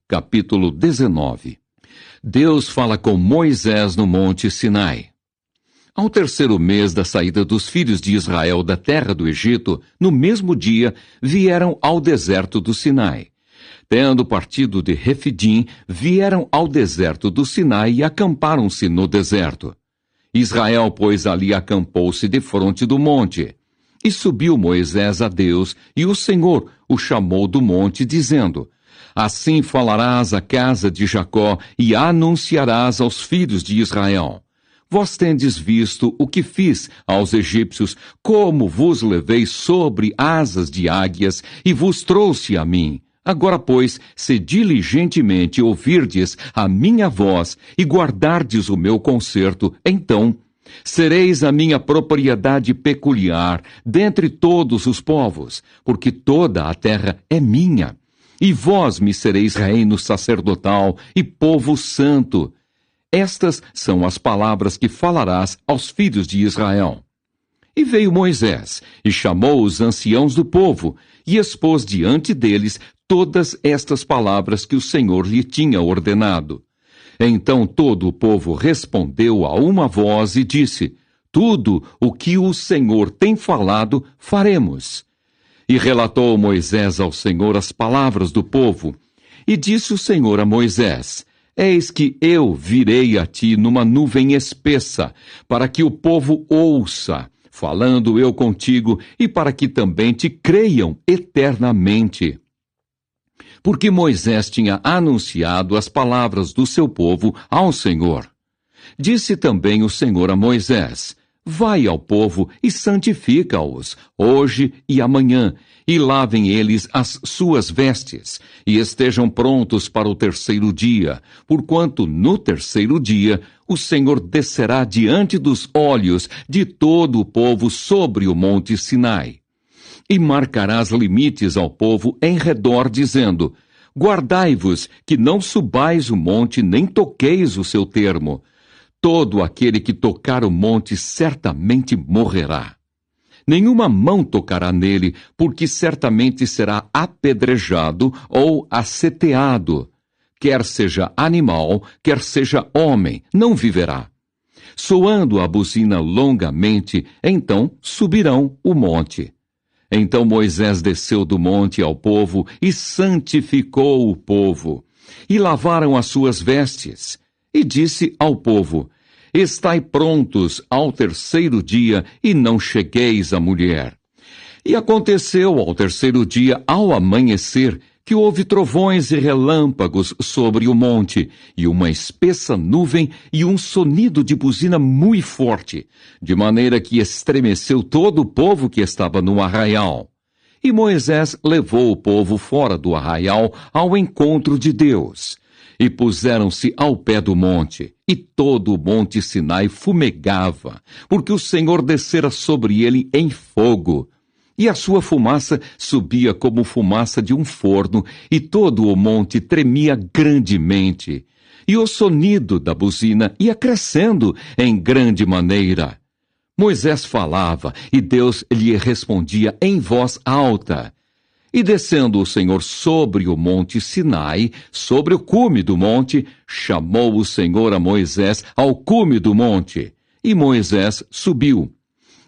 capítulo 19. Deus fala com Moisés no Monte Sinai. Ao terceiro mês da saída dos filhos de Israel da terra do Egito, no mesmo dia, vieram ao deserto do Sinai. Tendo partido de Refidim, vieram ao deserto do Sinai e acamparam-se no deserto. Israel, pois, ali acampou-se defronte do monte. E subiu Moisés a Deus, e o Senhor o chamou do monte, dizendo: Assim falarás à casa de Jacó e anunciarás aos filhos de Israel: Vós tendes visto o que fiz aos egípcios, como vos levei sobre asas de águias e vos trouxe a mim. Agora, pois, se diligentemente ouvirdes a minha voz e guardardes o meu concerto, então sereis a minha propriedade peculiar dentre todos os povos, porque toda a terra é minha. E vós me sereis reino sacerdotal e povo santo. Estas são as palavras que falarás aos filhos de Israel. E veio Moisés, e chamou os anciãos do povo, e expôs diante deles todas estas palavras que o Senhor lhe tinha ordenado. Então todo o povo respondeu a uma voz e disse: Tudo o que o Senhor tem falado, faremos. E relatou Moisés ao Senhor as palavras do povo. E disse o Senhor a Moisés: Eis que eu virei a ti numa nuvem espessa, para que o povo ouça, falando eu contigo, e para que também te creiam eternamente. Porque Moisés tinha anunciado as palavras do seu povo ao Senhor. Disse também o Senhor a Moisés: Vai ao povo e santifica-os, hoje e amanhã, e lavem eles as suas vestes, e estejam prontos para o terceiro dia, porquanto no terceiro dia o Senhor descerá diante dos olhos de todo o povo sobre o monte Sinai. E marcarás limites ao povo em redor, dizendo: Guardai-vos, que não subais o monte, nem toqueis o seu termo. Todo aquele que tocar o monte certamente morrerá. Nenhuma mão tocará nele, porque certamente será apedrejado ou aceteado. Quer seja animal, quer seja homem, não viverá. Soando a buzina longamente, então subirão o monte. Então Moisés desceu do monte ao povo e santificou o povo. E lavaram as suas vestes. E disse ao povo: Estai prontos ao terceiro dia, e não chegueis à mulher. E aconteceu ao terceiro dia, ao amanhecer, que houve trovões e relâmpagos sobre o monte, e uma espessa nuvem e um sonido de buzina muito forte, de maneira que estremeceu todo o povo que estava no arraial. E Moisés levou o povo fora do arraial ao encontro de Deus. E puseram-se ao pé do monte, e todo o monte Sinai fumegava, porque o Senhor descera sobre ele em fogo. E a sua fumaça subia como fumaça de um forno, e todo o monte tremia grandemente. E o sonido da buzina ia crescendo em grande maneira. Moisés falava, e Deus lhe respondia em voz alta. E descendo o Senhor sobre o monte Sinai, sobre o cume do monte, chamou o Senhor a Moisés ao cume do monte. E Moisés subiu.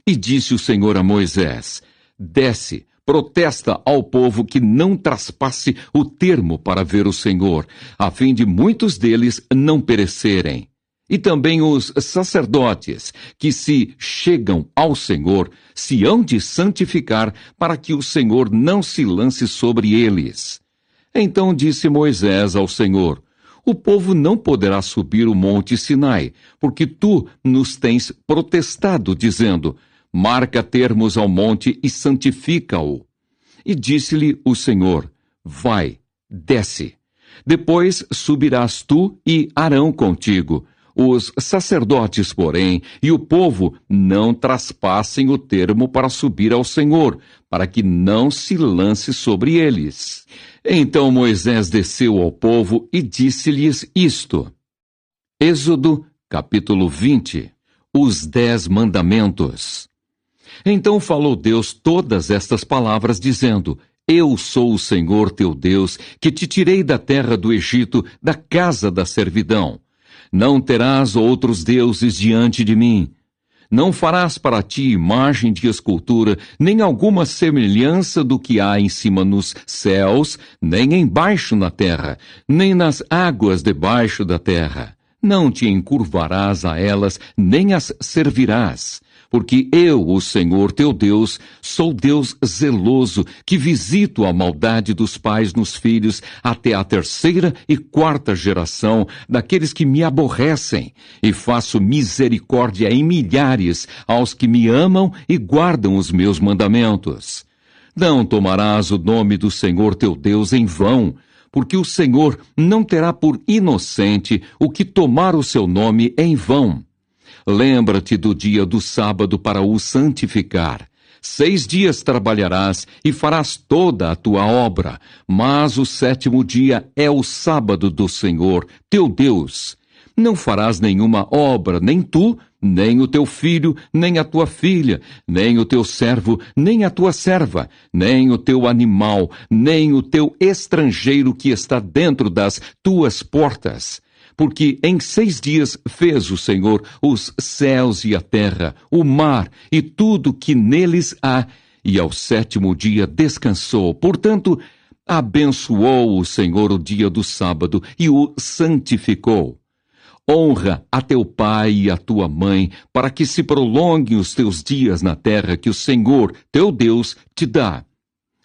E disse o Senhor a Moisés: Desce, protesta ao povo que não traspasse o termo para ver o Senhor, a fim de muitos deles não perecerem. E também os sacerdotes, que se chegam ao Senhor, se hão de santificar, para que o Senhor não se lance sobre eles. Então disse Moisés ao Senhor: O povo não poderá subir o monte Sinai, porque tu nos tens protestado, dizendo: Marca termos ao monte e santifica-o. E disse-lhe o Senhor: Vai, desce. Depois subirás tu e Arão contigo. Os sacerdotes, porém, e o povo não traspassem o termo para subir ao Senhor, para que não se lance sobre eles. Então Moisés desceu ao povo e disse-lhes isto. Êxodo, capítulo 20. Os 10 mandamentos. Então falou Deus todas estas palavras, dizendo: Eu sou o Senhor teu Deus, que te tirei da terra do Egito, da casa da servidão. Não terás outros deuses diante de mim. Não farás para ti imagem de escultura, nem alguma semelhança do que há em cima nos céus, nem embaixo na terra, nem nas águas debaixo da terra. Não te encurvarás a elas, nem as servirás. Porque eu, o Senhor teu Deus, sou Deus zeloso, que visito a maldade dos pais nos filhos até a 3ª e 4ª geração daqueles que me aborrecem, e faço misericórdia em milhares aos que me amam e guardam os meus mandamentos. Não tomarás o nome do Senhor teu Deus em vão, porque o Senhor não terá por inocente o que tomar o seu nome em vão. Lembra-te do dia do sábado para o santificar. 6 dias trabalharás e farás toda a tua obra, mas o 7º dia é o sábado do Senhor, teu Deus. Não farás nenhuma obra, nem tu, nem o teu filho, nem a tua filha, nem o teu servo, nem a tua serva, nem o teu animal, nem o teu estrangeiro que está dentro das tuas portas. Porque em 6 dias fez o Senhor os céus e a terra, o mar e tudo que neles há, e ao 7º dia descansou. Portanto, abençoou o Senhor o dia do sábado e o santificou. Honra a teu pai e a tua mãe, para que se prolonguem os teus dias na terra que o Senhor, teu Deus, te dá.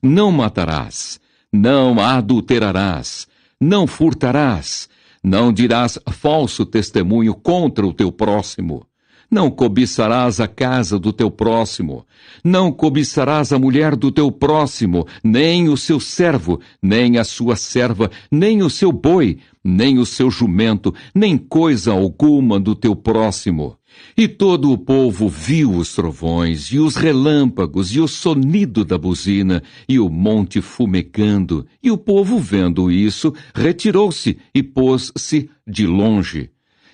Não matarás, não adulterarás, não furtarás, não dirás falso testemunho contra o teu próximo. Não cobiçarás a casa do teu próximo. Não cobiçarás a mulher do teu próximo, nem o seu servo, nem a sua serva, nem o seu boi, nem o seu jumento, nem coisa alguma do teu próximo. E todo o povo viu os trovões, e os relâmpagos, e o sonido da buzina, e o monte fumegando. E o povo, vendo isso, retirou-se e pôs-se de longe.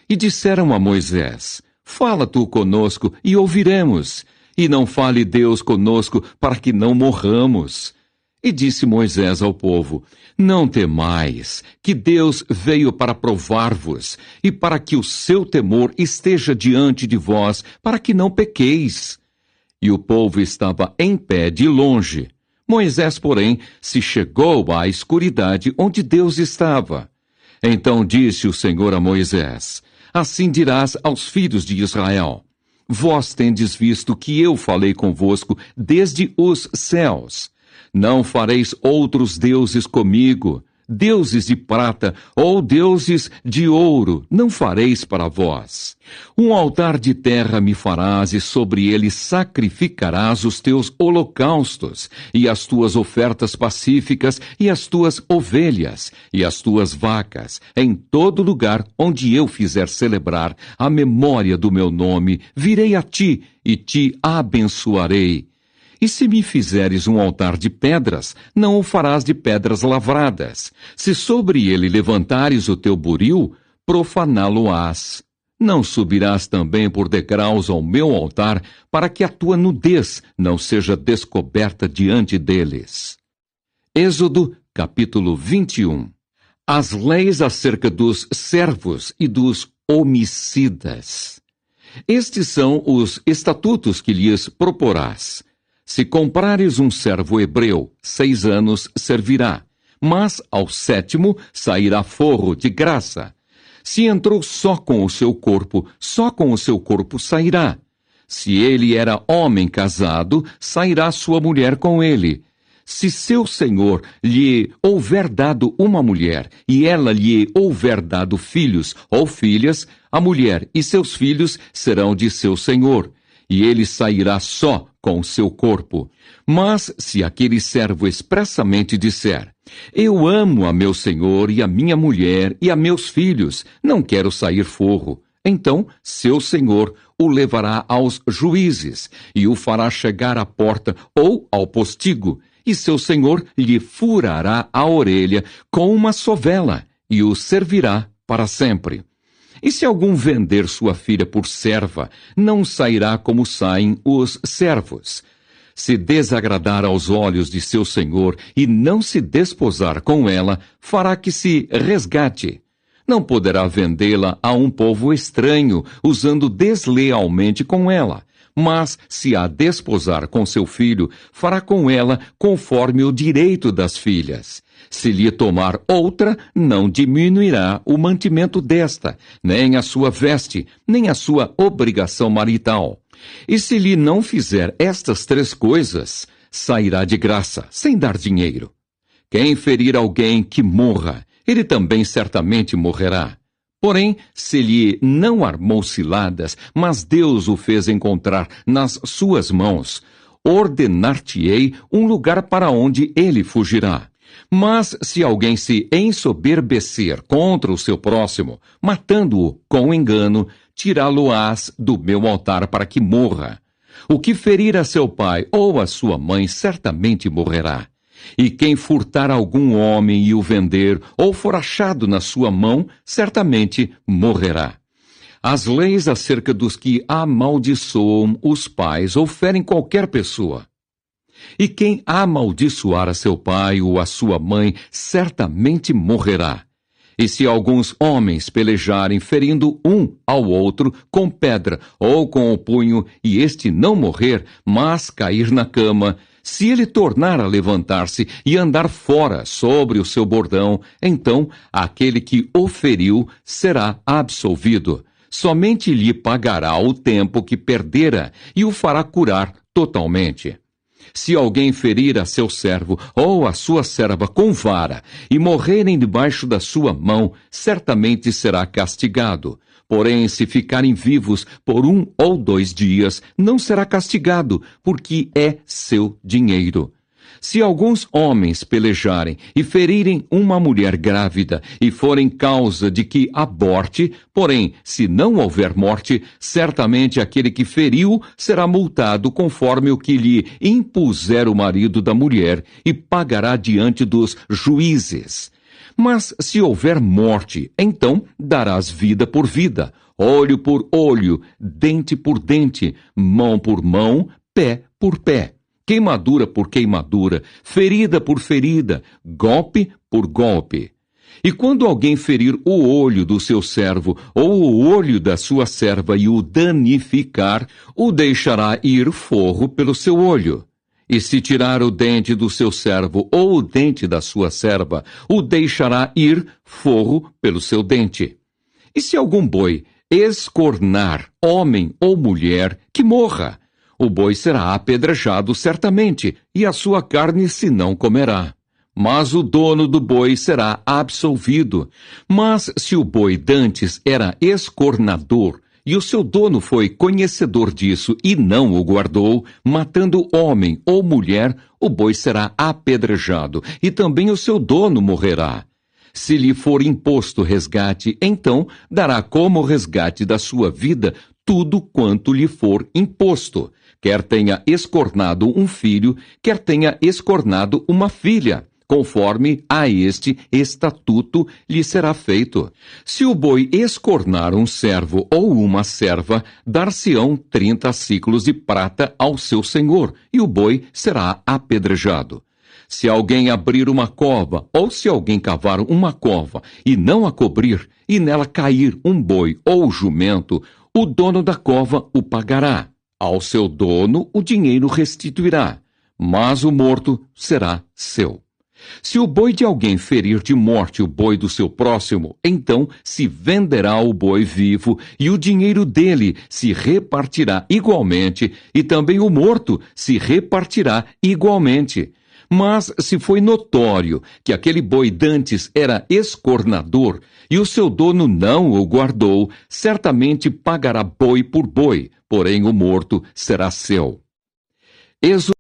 E disseram a Moisés: Fala tu conosco, e ouviremos. E não fale Deus conosco, para que não morramos. E disse Moisés ao povo: Não temais, que Deus veio para provar-vos, e para que o seu temor esteja diante de vós, para que não pequeis. E o povo estava em pé de longe. Moisés, porém, se chegou à escuridade onde Deus estava. Então disse o Senhor a Moisés: Assim dirás aos filhos de Israel: Vós tendes visto que eu falei convosco desde os céus. Não fareis outros deuses comigo, deuses de prata ou deuses de ouro, não fareis para vós. Um altar de terra me farás, e sobre ele sacrificarás os teus holocaustos, e as tuas ofertas pacíficas, e as tuas ovelhas, e as tuas vacas, em todo lugar onde eu fizer celebrar a memória do meu nome, virei a ti, e te abençoarei. E se me fizeres um altar de pedras, não o farás de pedras lavradas. Se sobre ele levantares o teu buril, profaná-lo-ás. Não subirás também por degraus ao meu altar, para que a tua nudez não seja descoberta diante deles. Êxodo, capítulo 21. As leis acerca dos servos e dos homicidas. Estes são os estatutos que lhes proporás. Se comprares um servo hebreu, 6 anos servirá, mas ao 7º sairá forro de graça. Se entrou só com o seu corpo, só com o seu corpo sairá. Se ele era homem casado, sairá sua mulher com ele. Se seu senhor lhe houver dado uma mulher, e ela lhe houver dado filhos ou filhas, a mulher e seus filhos serão de seu senhor, e ele sairá só com o seu corpo. Mas se aquele servo expressamente disser: Eu amo a meu senhor e a minha mulher e a meus filhos, não quero sair forro, então seu senhor o levará aos juízes e o fará chegar à porta ou ao postigo, e seu senhor lhe furará a orelha com uma sovela e o servirá para sempre. E se algum vender sua filha por serva, não sairá como saem os servos. se desagradar aos olhos de seu senhor e não se desposar com ela, fará que se resgate. Não poderá vendê-la a um povo estranho, usando deslealmente com ela. Mas, se a desposar com seu filho, fará com ela conforme o direito das filhas. Se lhe tomar outra, não diminuirá o mantimento desta, nem a sua veste, nem a sua obrigação marital. E se lhe não fizer estas 3 coisas, sairá de graça, sem dar dinheiro. Quem ferir alguém que morra, ele também certamente morrerá. Porém, se lhe não armou ciladas, mas Deus o fez encontrar nas suas mãos, ordenar-te-ei um lugar para onde ele fugirá. Mas se alguém se ensoberbecer contra o seu próximo, matando-o com engano, tirá-lo-ás do meu altar para que morra. O que ferir a seu pai ou a sua mãe certamente morrerá. E quem furtar algum homem e o vender, ou for achado na sua mão, certamente morrerá. As leis acerca dos que amaldiçoam os pais ou ferem qualquer pessoa. E quem amaldiçoar a seu pai ou a sua mãe, certamente morrerá. E se alguns homens pelejarem, ferindo um ao outro com pedra ou com o punho, e este não morrer, mas cair na cama, se ele tornar a levantar-se e andar fora sobre o seu bordão, então aquele que o feriu será absolvido. Somente lhe pagará o tempo que perdera e o fará curar totalmente. Se alguém ferir a seu servo ou a sua serva com vara e morrerem debaixo da sua mão, certamente será castigado. Porém, se ficarem vivos por 1 ou 2 dias, não será castigado, porque é seu dinheiro. Se alguns homens pelejarem e ferirem uma mulher grávida e forem causa de que aborte, porém, se não houver morte, certamente aquele que feriu será multado conforme o que lhe impuser o marido da mulher e pagará diante dos juízes. Mas se houver morte, então darás vida por vida, olho por olho, dente por dente, mão por mão, pé por pé. Queimadura por queimadura, ferida por ferida, golpe por golpe. E quando alguém ferir o olho do seu servo ou o olho da sua serva e o danificar, o deixará ir forro pelo seu olho. E se tirar o dente do seu servo ou o dente da sua serva, o deixará ir forro pelo seu dente. E se algum boi escornar homem ou mulher, que morra. O boi será apedrejado certamente, e a sua carne se não comerá. Mas o dono do boi será absolvido. Mas se o boi dantes era escornador, e o seu dono foi conhecedor disso e não o guardou, matando homem ou mulher, o boi será apedrejado, e também o seu dono morrerá. Se lhe for imposto resgate, então dará como resgate da sua vida tudo quanto lhe for imposto, quer tenha escornado um filho, quer tenha escornado uma filha. Conforme a este estatuto lhe será feito. Se o boi escornar um servo ou uma serva, dar-se-ão 30 siclos de prata ao seu senhor, e o boi será apedrejado. Se alguém abrir uma cova, ou se alguém cavar uma cova, e não a cobrir, e nela cair um boi ou jumento, o dono da cova o pagará. Ao seu dono o dinheiro restituirá, mas o morto será seu. Se o boi de alguém ferir de morte o boi do seu próximo, então se venderá o boi vivo e o dinheiro dele se repartirá igualmente, e também o morto se repartirá igualmente. Mas se foi notório que aquele boi dantes era escornador e o seu dono não o guardou, certamente pagará boi por boi, porém o morto será seu. Êxodo